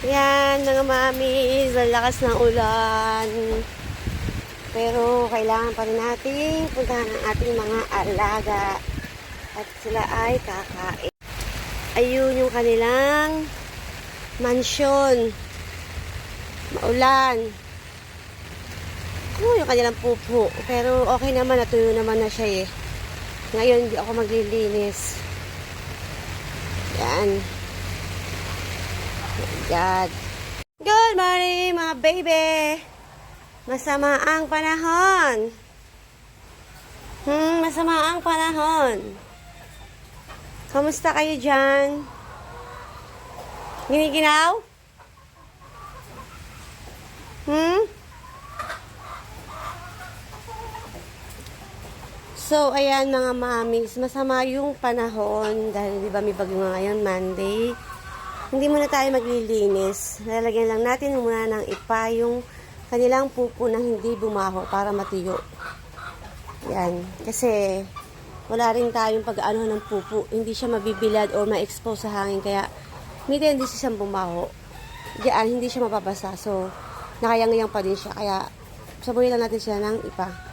Yan, mga mami, ang lakas ng ulan. Pero kailangan pa rin nating puntahan ang ating mga alaga. At sila ay kakain. Ayun yung kanilang mansyon. Maulan. Yung kanilang pupo. Pero okay naman, natuyo naman na siya eh. Ngayon, hindi ako maglilinis. Yan. God. Good morning, mga baby. Masama ang panahon. Masama ang panahon. Kamusta kayo dyan? Giniginaw? So, ayan mga mamis, masama yung panahon dahil di ba may bagyo nga ngayon, Monday. Hindi muna tayo maglilinis. Lalagyan lang natin muna ng ipa yung kanilang pupo nang hindi bumaho para matuyo. Yan. Kasi wala rin tayong pag-ano ng pupo. Hindi siya mabibilad o ma-expose sa hangin. Kaya may tendency siyang bumaho. Diyan, hindi siya mapapasa. So, nakayang-yang pa din siya. Kaya sabuhin lang natin siya ng ipa.